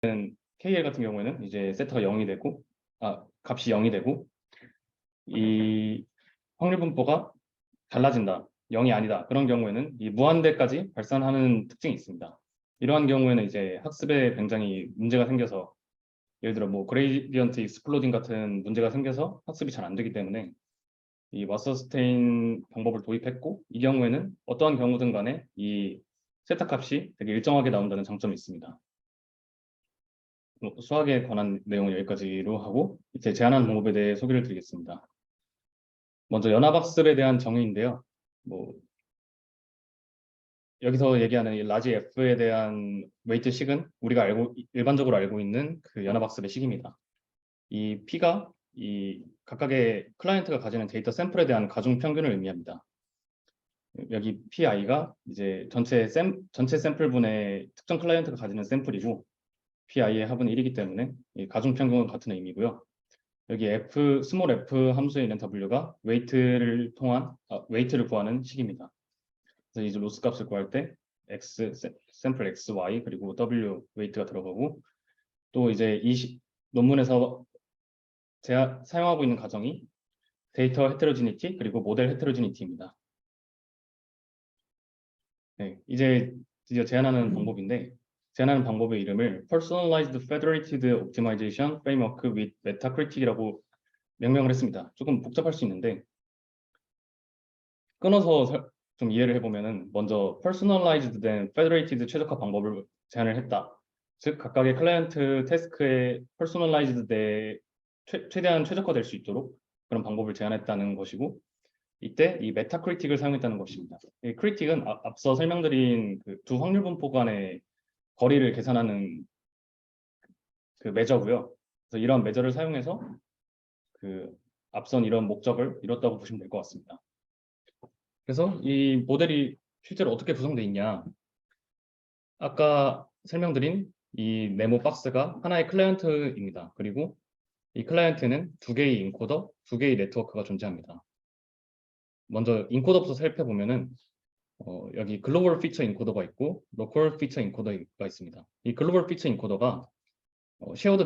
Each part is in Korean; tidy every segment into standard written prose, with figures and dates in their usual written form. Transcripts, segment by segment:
KL 같은 경우에는 이제 세타가 0이 되고 값이 0이 되고 이 확률 분포가 달라진다, 0이 아니다, 그런 경우에는 이 무한대까지 발산하는 특징이 있습니다. 이러한 경우에는 이제 학습에 굉장히 문제가 생겨서, 예를 들어 뭐 그레이디언트 익스플로딩 같은 문제가 생겨서 학습이 잘 안 되기 때문에 이 와서스테인 방법을 도입했고, 이 경우에는 어떠한 경우든 간에 이 세타 값이 되게 일정하게 나온다는 장점이 있습니다. 수학에 관한 내용은 여기까지로 하고, 이제 제안하는 방법에 대해 소개를 드리겠습니다. 먼저 연합학습에 대한 정의인데요. 뭐 여기서 얘기하는 이 라지 F에 대한 웨이트 식은 우리가 일반적으로 알고 있는 그 연합학습의 식입니다. 이 P가 이 각각의 클라이언트가 가지는 데이터 샘플에 대한 가중 평균을 의미합니다. 여기 PI가 이제 전체 샘플분의 특정 클라이언트가 가지는 샘플이고, PI의 합은 1이기 때문에 이 가중 평균은 같은 의미고요. 여기 스몰 f 함수에 있는 W가 웨이트를 구하는 식입니다. 그래서 이제 로스 값을 구할 때 샘플 x, y 그리고 w 웨이트가 들어가고, 또 이제 이 논문에서 사용하고 있는 가정이 데이터 헤테로지니티 그리고 모델 헤테로지니티입니다. 네, 이제 드디어 제안하는 방법의 이름을 Personalized Federated Optimization Framework with Metacritic이라고 명명을 했습니다. 조금 복잡할 수 있는데 끊어서 좀 이해를 해보면은, 먼저 Personalized 된 Federated 최적화 방법을 제안을 했다. 즉 각각의 클라이언트 태스크에 Personalized 돼 최대한 최적화될 수 있도록 그런 방법을 제안했다는 것이고, 이때 이 메타크리틱을 사용했다는 것입니다. 이 크리틱은 앞서 설명드린 그 두 확률 분포 간의 거리를 계산하는 그 매저고요. 그래서 이런 매저를 사용해서 그 앞선 이런 목적을 이뤘다고 보시면 될 것 같습니다. 그래서 이 모델이 실제로 어떻게 구성되어 있냐, 아까 설명드린 이 네모 박스가 하나의 클라이언트입니다. 그리고 이 클라이언트는 두 개의 인코더, 두 개의 네트워크가 존재합니다. 먼저 인코더부터 살펴보면은 여기 글로벌 피처 인코더가 있고 로컬 피처 인코더가 있습니다. 이 글로벌 피처 인코더가 쉐어드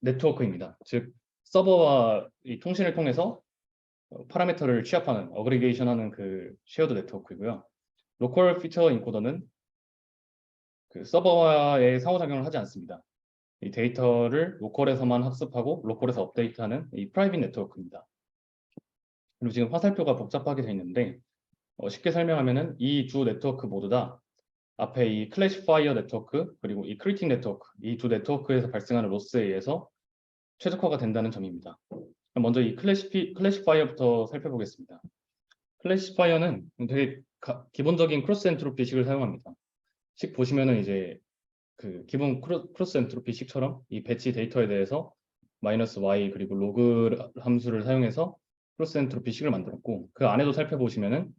네트워크입니다. 즉 서버와 이 통신을 통해서 파라미터를 취합하는, 어그리게이션하는 그 쉐어드 네트워크이고요. 로컬 피처 인코더는 그 서버와의 상호작용을 하지 않습니다. 이 데이터를 로컬에서만 학습하고 로컬에서 업데이트하는 이 프라이빗 네트워크입니다. 그리고 지금 화살표가 복잡하게 되어 있는데 쉽게 설명하면은 이 두 네트워크 모두 다 앞에 이 클래시파이어 네트워크 그리고 이 크리틱 네트워크, 이 두 네트워크에서 발생하는 로스에 의해서 최적화가 된다는 점입니다. 먼저 이 클래시파이어부터 살펴보겠습니다. 클래시파이어는 되게 기본적인 크로스 엔트로피 식을 사용합니다. 식 보시면은 이제 그 기본 크로스 엔트로피 식처럼 이 배치 데이터에 대해서 -y 그리고 로그 함수를 사용해서 크로스 엔트로피 식을 만들었고, 그 안에도 살펴보시면은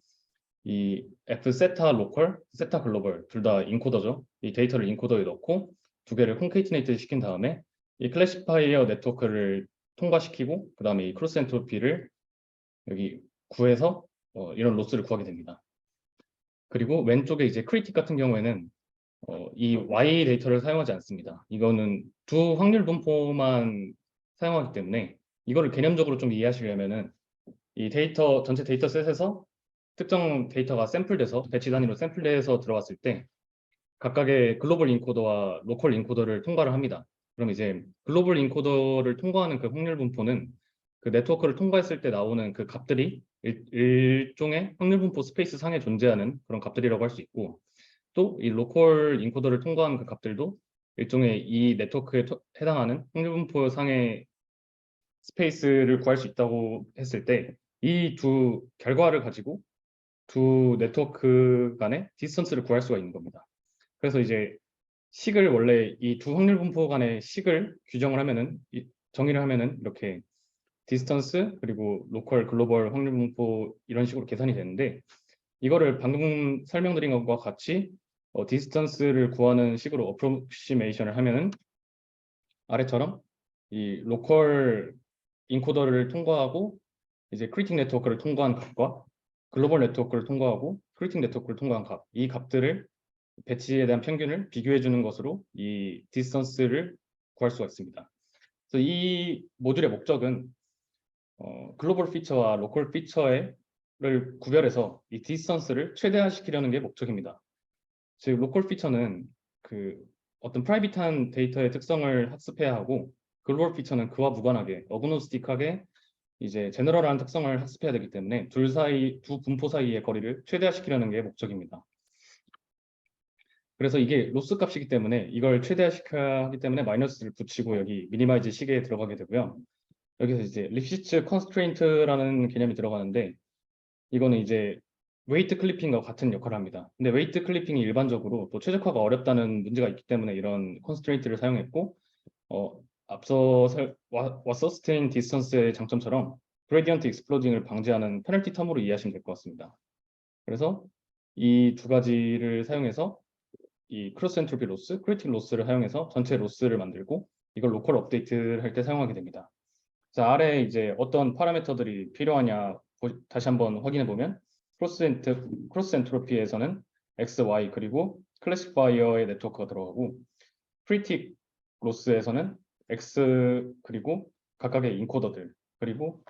이 F 세타 로컬, 세타 글로벌 둘 다 인코더죠. 이 데이터를 인코더에 넣고 두 개를 콘케이티네이트 시킨 다음에 이 클래시파이어 네트워크를 통과시키고, 그 다음에 이 크로스 엔트로피를 여기 구해서 이런 로스를 구하게 됩니다. 그리고 왼쪽에 이제 크리틱 같은 경우에는 이 Y 데이터를 사용하지 않습니다. 이거는 두 확률 분포만 사용하기 때문에 이거를 개념적으로 좀 이해하시려면은 이 전체 데이터 셋에서 특정 데이터가 샘플돼서 배치 단위로 샘플돼서 들어왔을 때 각각의 글로벌 인코더와 로컬 인코더를 통과를 합니다. 그럼 이제 글로벌 인코더를 통과하는 그 확률 분포는 그 네트워크를 통과했을 때 나오는 그 값들이 일종의 확률 분포 스페이스 상에 존재하는 그런 값들이라고 할 수 있고, 또 이 로컬 인코더를 통과하는 그 값들도 일종의 이 네트워크에 해당하는 확률 분포 상의 스페이스를 구할 수 있다고 했을 때, 이 두 결과를 가지고 두 네트워크 간의 디스턴스를 구할 수가 있는 겁니다. 그래서 이제 식을 원래 이 두 확률 분포 간의 식을 정의를 하면은 이렇게 디스턴스 그리고 로컬 글로벌 확률 분포 이런 식으로 계산이 되는데, 이거를 방금 설명드린 것과 같이 디스턴스를 구하는 식으로 어프로시메이션을 하면은 아래처럼 이 로컬 인코더를 통과하고 이제 크리틱 네트워크를 통과한 값과 글로벌 네트워크를 통과하고 크리틱 네트워크를 통과한 값, 이 값들을 배치에 대한 평균을 비교해 주는 것으로 이 디스턴스를 구할 수가 있습니다. 그래서 이 모듈의 목적은 글로벌 피처와 로컬 피처를 구별해서 이 디스턴스를 최대화시키려는 게 목적입니다. 즉 로컬 피처는 그 어떤 프라이빗한 데이터의 특성을 학습해야 하고, 글로벌 피처는 그와 무관하게 어그노스틱하게 이제 제너럴한 특성을 학습해야 되기 때문에 두 분포 사이의 거리를 최대화시키려는 게 목적입니다. 그래서 이게 로스 값이기 때문에 이걸 최대화시켜야 하기 때문에 마이너스를 붙이고 여기 미니마이즈 시계에 들어가게 되고요. 여기서 이제 립시츠 컨스트레인트라는 개념이 들어가는데, 이거는 이제 웨이트 클리핑과 같은 역할을 합니다. 근데 웨이트 클리핑이 일반적으로 또 최적화가 어렵다는 문제가 있기 때문에 이런 컨스트레인트를 사용했고, 앞서 서스테인 디스턴스의 장점처럼 그레디언트 익스플로딩을 방지하는 페널티 텀으로 이해하시면 될 것 같습니다. 그래서 이 두 가지를 사용해서 이 크로스 엔트로피 로스, 크리틱 로스를 사용해서 전체 로스를 만들고, 이걸 로컬 업데이트를 할 때 사용하게 됩니다. 자, 아래 이제 어떤 파라미터들이 필요하냐 다시 한번 확인해 보면, 크로스 엔트로피에서는 X, Y 그리고 클래시파이어의 네트워크가 들어가고, 크리틱 로스에서는 X 그리고 각각의 인코더들 그리고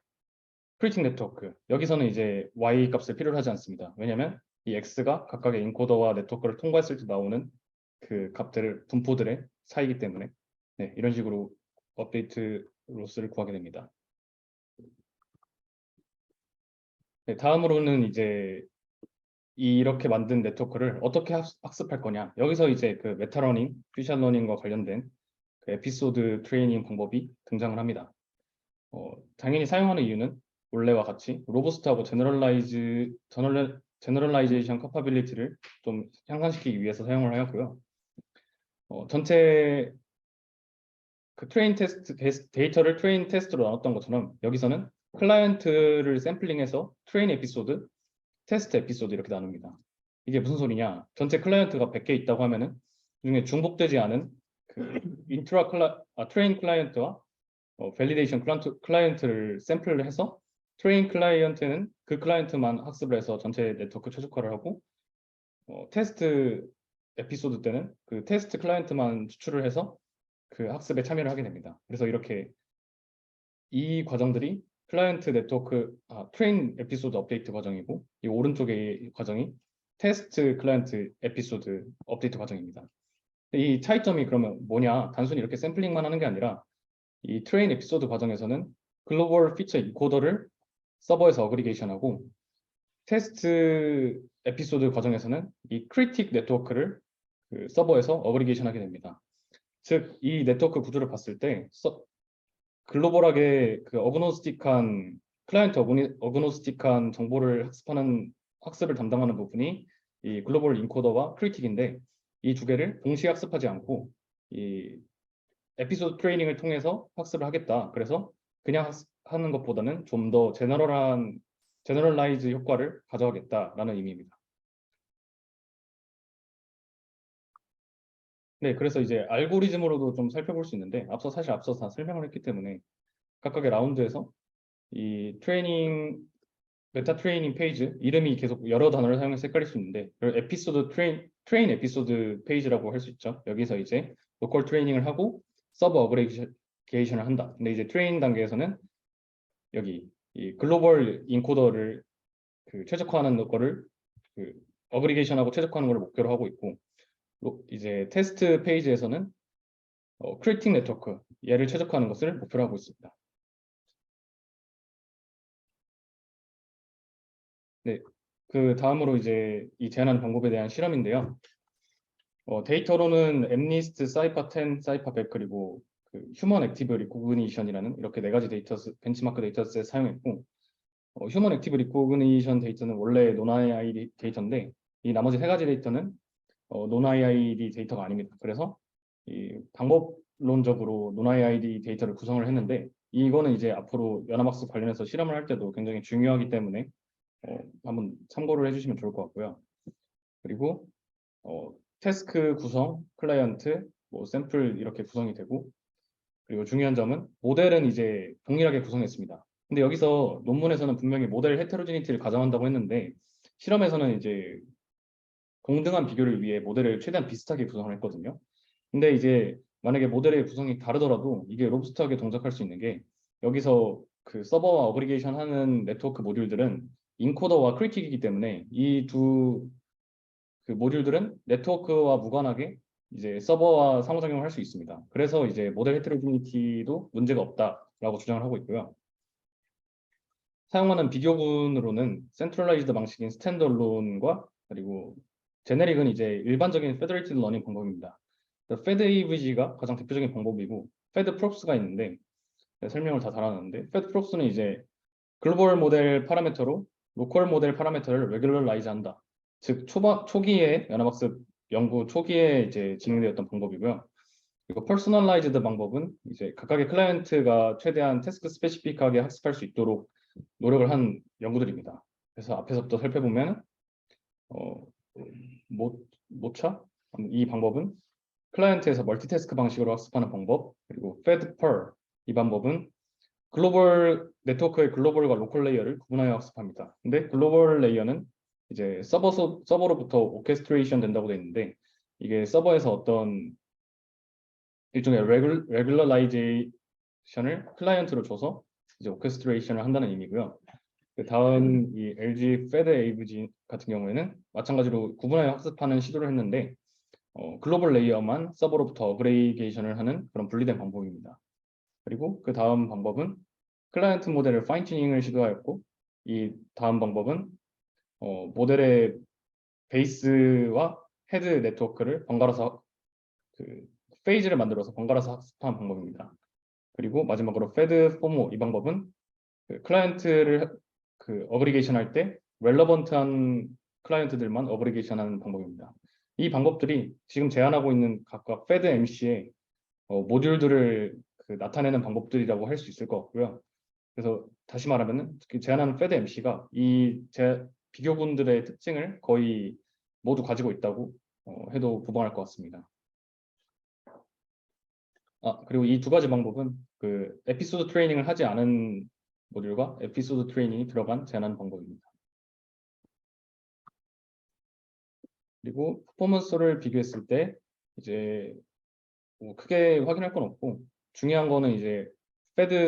크리틱 네트워크, 여기서는 이제 Y 값을 필요로 하지 않습니다. 왜냐하면 이 X가 각각의 인코더와 네트워크를 통과했을 때 나오는 그 값들을 분포들의 사이기 때문에, 네, 이런 식으로 업데이트 로스를 구하게 됩니다. 네, 다음으로는 이제 이렇게 만든 네트워크를 어떻게 학습할 거냐. 여기서 이제 그 메타러닝, 퓨전 러닝과 관련된 그 에피소드 트레이닝 방법이 등장을 합니다. 당연히 사용하는 이유는 원래와 같이 로버스트하고 제너럴라이제이션 커퍼빌리티를 좀 향상시키기 위해서 사용을 하였고요. 전체 그 데이터를 트레인 테스트로 나눴던 것처럼 여기서는 클라이언트를 샘플링해서 트레인 에피소드, 테스트 에피소드 이렇게 나눕니다. 이게 무슨 소리냐? 전체 클라이언트가 100개 있다고 하면은 그중에 중복되지 않은 그 트레인 클라이언트와 밸리데이션 클라이언트를 샘플을 해서, 트레인 클라이언트는 그 클라이언트만 학습을 해서 전체 네트워크 최적화를 하고, 테스트 에피소드 때는 그 테스트 클라이언트만 추출을 해서 그 학습에 참여를 하게 됩니다. 그래서 이렇게 이 과정들이 클라이언트 네트워크 트레인 에피소드 업데이트 과정이고, 이 오른쪽의 과정이 테스트 클라이언트 에피소드 업데이트 과정입니다. 이 차이점이 그러면 뭐냐? 단순히 이렇게 샘플링만 하는 게 아니라 이 트레인 에피소드 과정에서는 글로벌 피처 인코더를 서버에서 어그리게이션하고, 테스트 에피소드 과정에서는 이 크리틱 네트워크를 그 서버에서 어그리게이션 하게 됩니다. 즉, 이 네트워크 구조를 봤을 때 글로벌하게 그 어그노스틱한 클라이언트 어그노스틱한 정보를 학습을 담당하는 부분이 이 글로벌 인코더와 크리틱인데, 이 두 개를 동시에 학습하지 않고 이 에피소드 트레이닝을 통해서 학습을 하겠다. 그래서 그냥 하는 것보다는 좀 더 제너럴라이즈 효과를 가져가겠다라는 의미입니다. 네, 그래서 이제 알고리즘으로도 좀 살펴볼 수 있는데, 앞서 다 설명을 했기 때문에 각각의 라운드에서 이 메타 트레이닝 페이지 이름이 계속 여러 단어를 사용해서 헷갈릴 수 있는데, 에피소드 트레인 에피소드 페이지라고 할 수 있죠. 여기서 이제 로컬 트레이닝을 하고 서버 어그리게이션을 한다. 근데 이제 트레이닝 단계에서는 여기 이 글로벌 인코더를 그 최적화하는 거를 그 어그리게이션하고 최적화하는 걸 목표로 하고 있고, 이제 테스트 페이지에서는 크리틱 네트워크 얘를 최적화하는 것을 목표로 하고 있습니다. 네, 그 다음으로 이제 이 제안하는 방법에 대한 실험인데요. 데이터로는 엠니스트, 사이파 10, 사이파 100 그리고 그 휴먼 액티브 리코그니션이라는 이렇게 네 가지 벤치마크 데이터셋 사용했고, 휴먼 액티브 리코그니션 데이터는 원래 논IID 데이터인데, 이 나머지 세 가지 데이터는 논IID 데이터가 아닙니다. 그래서 이 방법론적으로 논IID 데이터를 구성을 했는데, 이거는 이제 앞으로 연합학습 관련해서 실험을 할 때도 굉장히 중요하기 때문에 한번 참고를 해주시면 좋을 것 같고요. 그리고 태스크 구성, 클라이언트, 뭐 샘플 이렇게 구성이 되고, 그리고 중요한 점은 모델은 이제 동일하게 구성했습니다. 근데 여기서 논문에서는 분명히 모델 헤테로지니티를 가정한다고 했는데, 실험에서는 이제 동등한 비교를 위해 모델을 최대한 비슷하게 구성을 했거든요. 근데 이제 만약에 모델의 구성이 다르더라도 이게 로부스트하게 동작할 수 있는 게 여기서 그 서버와 어그리게이션 하는 네트워크 모듈들은 인코더와 크리틱이기 때문에 이 두 그 모듈들은 네트워크와 무관하게 이제 서버와 상호작용을 할 수 있습니다. 그래서 이제 모델 헤테로지니티도 문제가 없다라고 주장을 하고 있고요. 사용하는 비교군으로는 센트럴라이즈드 방식인 스탠드얼론과 그리고 제네릭은 이제 일반적인 페더레이티드 러닝 방법입니다. 페드AVG가 가장 대표적인 방법이고 페드프롭스가 있는데 설명을 다 달아놨는데 페드프롭스는 이제 글로벌 모델 파라미터로 로컬 모델 파라미터를 레귤러라이즈 한다. 즉 초기에 연합학습 연구 초기에 이제 진행되었던 방법이고요. 그리고 퍼스널라이즈드 방법은 이제 각각의 클라이언트가 최대한 태스크 스페시픽하게 학습할 수 있도록 노력을 한 연구들입니다. 그래서 앞에서부터 살펴보면 모차 이 방법은 클라이언트에서 멀티태스크 방식으로 학습하는 방법, 그리고 FedPer 이 방법은 글로벌 네트워크의 글로벌과 로컬 레이어를 구분하여 학습합니다. 근데 글로벌 레이어는 이제 서버로부터 오케스트레이션 된다고 되어 있는데 이게 서버에서 어떤 일종의 레귤러라이제이션을 클라이언트로 줘서 이제 오케스트레이션을 한다는 의미고요. 그 다음 이 LG Fed AVG 같은 경우에는 마찬가지로 구분하여 학습하는 시도를 했는데 글로벌 레이어만 서버로부터 어그리게이션을 하는 그런 분리된 방법입니다. 그리고 그 다음 방법은 클라이언트 모델을 파인 튜닝을 시도하였고 이 다음 방법은 모델의 베이스와 헤드 네트워크를 번갈아서 그 페이지를 만들어서 번갈아서 학습한 방법입니다. 그리고 마지막으로 페드 포모 이 방법은 그 클라이언트를 그 어그리게이션 할 때 relevant한 클라이언트들만 어그리게이션 하는 방법입니다. 이 방법들이 지금 제안하고 있는 각각 페드 MC의 모듈들을 그 나타내는 방법들이라고 할 수 있을 것 같고요. 그래서 다시 말하면 제안하는 페드 MC가 이 비교군들의 특징을 거의 모두 가지고 있다고 해도 무방할 것 같습니다. 그리고 이 두 가지 방법은 그 에피소드 트레이닝을 하지 않은 모듈과 에피소드 트레이닝이 들어간 제안하는 방법입니다. 그리고 퍼포먼스를 비교했을 때 이제 뭐 크게 확인할 건 없고 중요한 거는 이제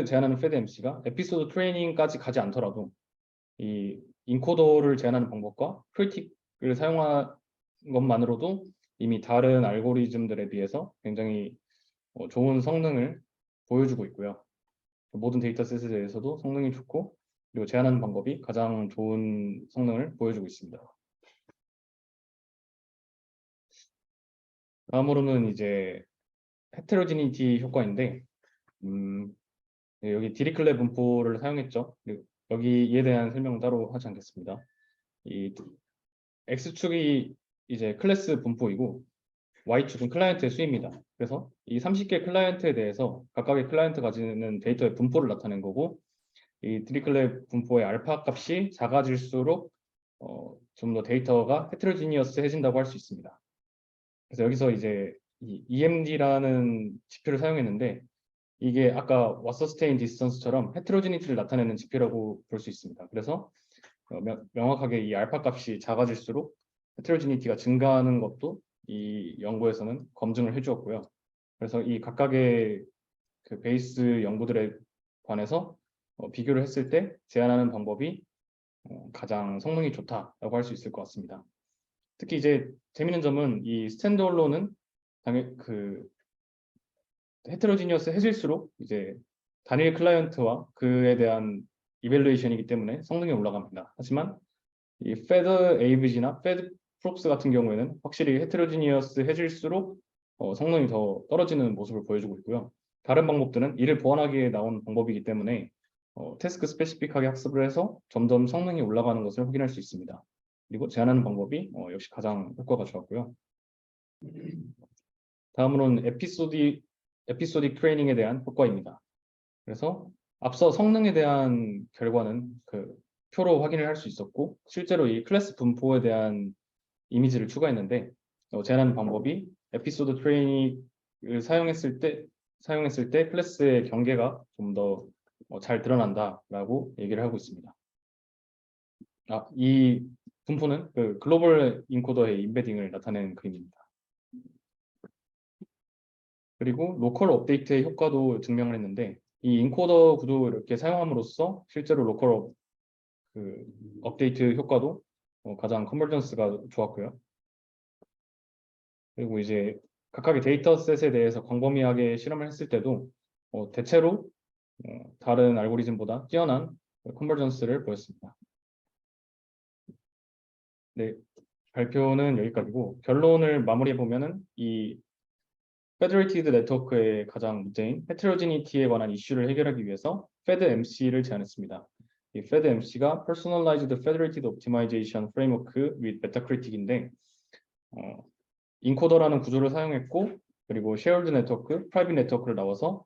제안하는 페드 MC가 에피소드 트레이닝까지 가지 않더라도 이 인코더를 제안하는 방법과 크리틱을 사용한 것만으로도 이미 다른 알고리즘들에 비해서 굉장히 좋은 성능을 보여주고 있고요. 모든 데이터셋에 대해서도 성능이 좋고 그리고 제안하는 방법이 가장 좋은 성능을 보여주고 있습니다. 다음으로는 이제 헤테로지니티 효과인데 네, 여기 디리클레 분포를 사용했죠. 그리고 여기에 대한 설명은 따로 하지 않겠습니다. 이 X축이 이제 클래스 분포이고 Y축은 클라이언트의 수입니다. 그래서 이 30개 클라이언트에 대해서 각각의 클라이언트 가지는 데이터의 분포를 나타낸 거고 이 디리클레 분포의 알파 값이 작아질수록 좀 더 데이터가 헤테로지니어스해진다고 할 수 있습니다. 그래서 여기서 이제 이 EMD라는 지표를 사용했는데 이게 아까 왓서스테인 디스턴스처럼 헤테로지니티를 나타내는 지표라고 볼 수 있습니다. 그래서 명확하게 이 알파 값이 작아질수록 헤테로지니티가 증가하는 것도 이 연구에서는 검증을 해주었고요. 그래서 이 각각의 그 베이스 연구들에 관해서 비교를 했을 때 제안하는 방법이 가장 성능이 좋다라고 할 수 있을 것 같습니다. 특히 이제 재밌는 점은 이 스탠드얼론은 당연히 그 헤테로지니어스 해질수록 이제 단일 클라이언트와 그에 대한 이벨루에이션이기 때문에 성능이 올라갑니다. 하지만 이 페드 AVG나 페드 프롭스 같은 경우에는 확실히 헤테로지니어스 해질수록 성능이 더 떨어지는 모습을 보여주고 있고요. 다른 방법들은 이를 보완하기 위해 나온 방법이기 때문에 태스크 스페시픽하게 학습을 해서 점점 성능이 올라가는 것을 확인할 수 있습니다. 그리고 제안하는 방법이 역시 가장 효과가 좋았고요. 다음으로는 에피소딕 트레이닝에 대한 효과입니다. 그래서 앞서 성능에 대한 결과는 그 표로 확인을 할 수 있었고 실제로 이 클래스 분포에 대한 이미지를 추가했는데 제안하는 방법이 에피소드 트레이닝을 사용했을 때 클래스의 경계가 좀 더 잘 드러난다라고 얘기를 하고 있습니다. 이 분포는 그 글로벌 인코더의 임베딩을 나타내는 그림입니다. 그리고 로컬 업데이트의 효과도 증명을 했는데 이 인코더 구도 이렇게 사용함으로써 실제로 로컬 업데이트 효과도 가장 컨버전스가 좋았고요. 그리고 이제 각각의 데이터셋에 대해서 광범위하게 실험을 했을 때도 대체로 다른 알고리즘보다 뛰어난 컨버전스를 보였습니다. 네, 발표는 여기까지고 결론을 마무리해 보면은 이 페더레이티드 네트워크의 가장 문제인 헤테로지니티에 관한 이슈를 해결하기 위해서 FedMC를 제안했습니다. 이 FedMC가 Personalized Federated Optimization Framework with Metacritic인데 인코더라는 구조를 사용했고 그리고 Shared Network, Private Network를 나와서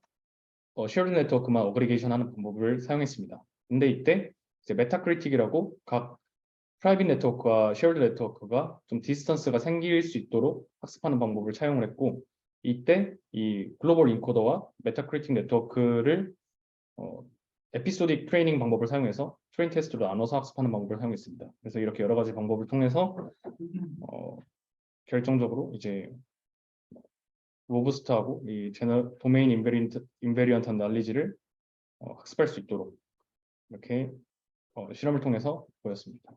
Shared Network만 어그리게이션하는 방법을 사용했습니다. 근데 이때 이제 메타크리틱이라고 각 프라이빗 네트워크와 쉐어드 네트워크가 좀 디스턴스가 생길 수 있도록 학습하는 방법을 사용을 했고 이때 이 글로벌 인코더와 메타크리틱 네트워크를 에피소딕 트레이닝 방법을 사용해서 트레인 테스트로 나눠서 학습하는 방법을 사용했습니다. 그래서 이렇게 여러 가지 방법을 통해서 결정적으로 이제 로부스트하고 이 도메인 인베리언트한 날리지를 학습할 수 있도록 이렇게 실험을 통해서 보였습니다.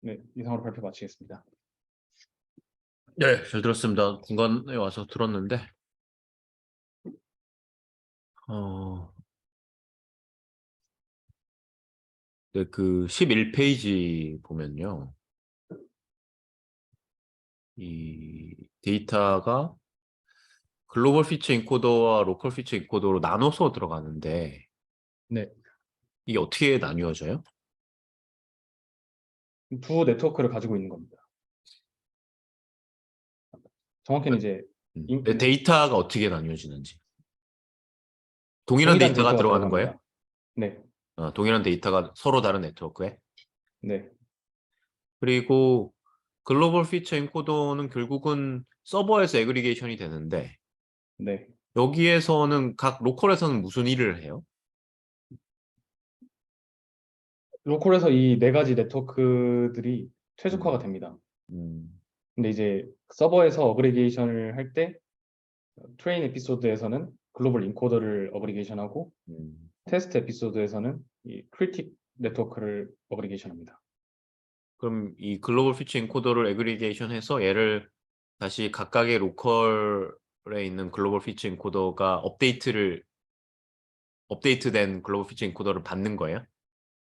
네, 이상으로 발표 마치겠습니다. 네, 잘 들었습니다. 중간에 와서 들었는데, 네, 그 11페이지 보면요. 이 데이터가 글로벌 피처 인코더와 로컬 피처 인코더로 나눠서 들어가는데, 네, 이게 어떻게 나뉘어져요? 두 네트워크를 가지고 있는 겁니다. 정확히는 이제 네, 데이터가 어떻게 나뉘어지는지. 동일한 동일한 데이터가 데이터가 들어가는 거예요? 들어갑니다. 네, 동일한 데이터가 서로 다른 네트워크에? 네, 그리고 글로벌 피처 인코더는 결국은 서버에서 애그리게이션이 되는데 네. 여기에서는 각 로컬에서는 무슨 일을 해요? 로컬에서 이 네 가지 네트워크들이 최적화가 됩니다. 음, 근데 이제 서버에서 어그리게이션을 할 때 트레인 에피소드에서는 글로벌 인코더를 어그리게이션하고 테스트 에피소드에서는 이 크리틱 네트워크를 어그리게이션합니다. 그럼 이 글로벌 피처 인코더를 애그리게이션해서 얘를 다시 각각의 로컬에 있는 글로벌 피처 인코더가 업데이트된 글로벌 피처 인코더를 받는 거예요?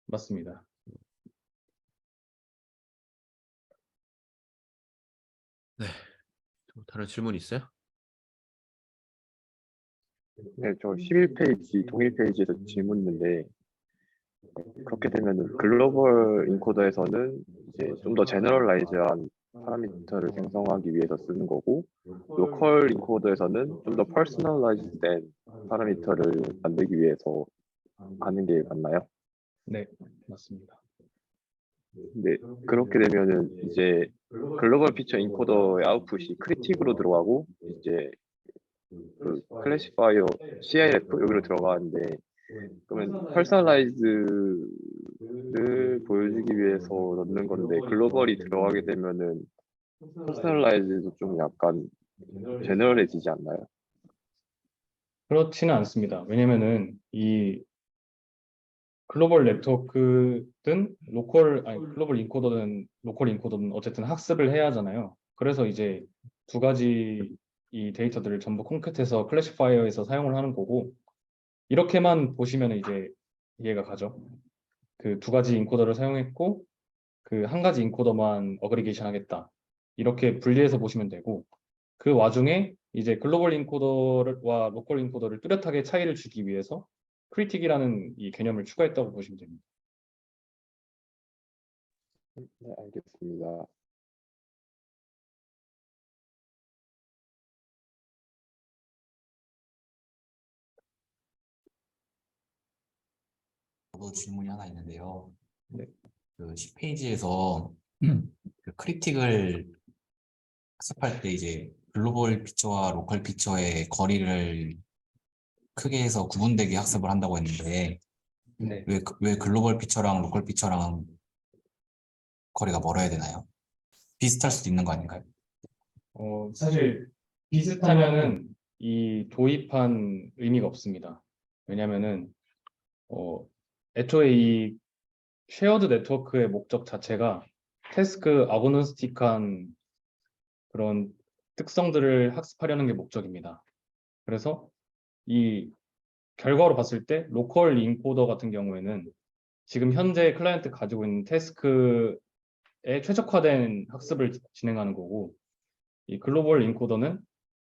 맞습니다. 네. 다른 질문 있어요? 네, 저 11페이지, 동일 페이지에서 질문 있는데, 그렇게 되면 글로벌 인코더에서는 이제 좀 더 제너럴라이즈한 파라미터를 생성하기 위해서 쓰는 거고, 로컬 인코더에서는 좀 더 퍼스널라이즈된 파라미터를 만들기 위해서 하는 게 맞나요? 네, 맞습니다. 근데 그렇게 되면은 이제 글로벌 피처 인코더의 아웃풋이 크리틱으로 들어가고, 이제 그 클래시파이어 CIF 여기로 들어가는데, 그러면 퍼스널라이즈를 보여주기 위해서 넣는 건데 글로벌이 들어가게 되면은 퍼스널라이즈도 좀 약간 제너럴해지지 않나요? 그렇지는 않습니다. 왜냐면은 이 글로벌 네트워크든 글로벌 인코더든 로컬 인코더든 어쨌든 학습을 해야 하잖아요. 그래서 이제 두 가지 이 데이터들을 전부 콘캣해서 클래시파이어에서 사용을 하는 거고 이렇게만 보시면 이제 이해가 가죠. 그 두 가지 인코더를 사용했고 그 한 가지 인코더만 어그리게이션 하겠다. 이렇게 분리해서 보시면 되고 그 와중에 이제 글로벌 인코더와 로컬 인코더를 뚜렷하게 차이를 주기 위해서 크리틱이라는 이 개념을 추가했다고 보시면 됩니다. 네, 알겠습니다. 저도 질문이 하나 있는데요. 네. 그 10페이지에서 그 크리틱을 학습할 때 이제 글로벌 피처와 로컬 피처의 거리를 크게 해서 구분되게 학습을 한다고 했는데 네. 왜 글로벌 피처랑 로컬 피처랑 거리가 멀어야 되나요? 비슷할 수도 있는 거 아닌가요? 사실 비슷하면은 이 도입한 의미가 없습니다. 왜냐면은 애초에 이 쉐어드 네트워크의 목적 자체가 태스크 아고노스틱한 그런 특성들을 학습하려는 게 목적입니다. 그래서 이 결과로 봤을 때 로컬 인코더 같은 경우에는 지금 현재 클라이언트 가지고 있는 태스크에 최적화된 학습을 진행하는 거고, 이 글로벌 인코더는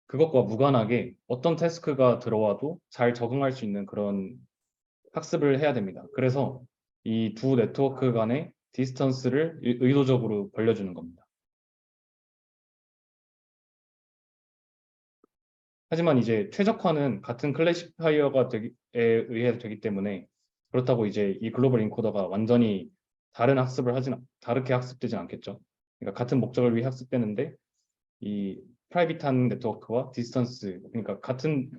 그것과 무관하게 어떤 태스크가 들어와도 잘 적응할 수 있는 그런 학습을 해야 됩니다. 그래서 이 두 네트워크 간의 디스턴스를 의도적으로 벌려주는 겁니다. 하지만 이제 최적화는 같은 클래시파이어가 의해 되기 때문에, 그렇다고 이제 이 글로벌 인코더가 완전히 다르게 학습되진 않겠죠. 그러니까 같은 목적을 위해 학습되는데 이 프라이빗한 네트워크와 디스턴스, 그러니까 같은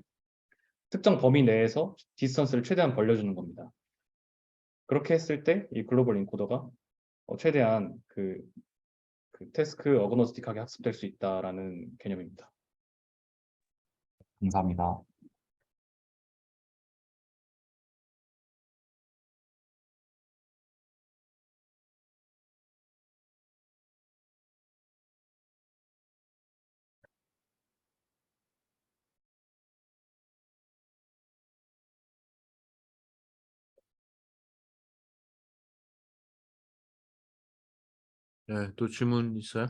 특정 범위 내에서 디스턴스를 최대한 벌려주는 겁니다. 그렇게 했을 때 이 글로벌 인코더가 최대한 그 태스크 어그노스틱하게 학습될 수 있다라는 개념입니다. 감사합니다. 네, 또 질문 있어요?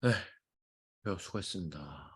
네, 수고했습니다.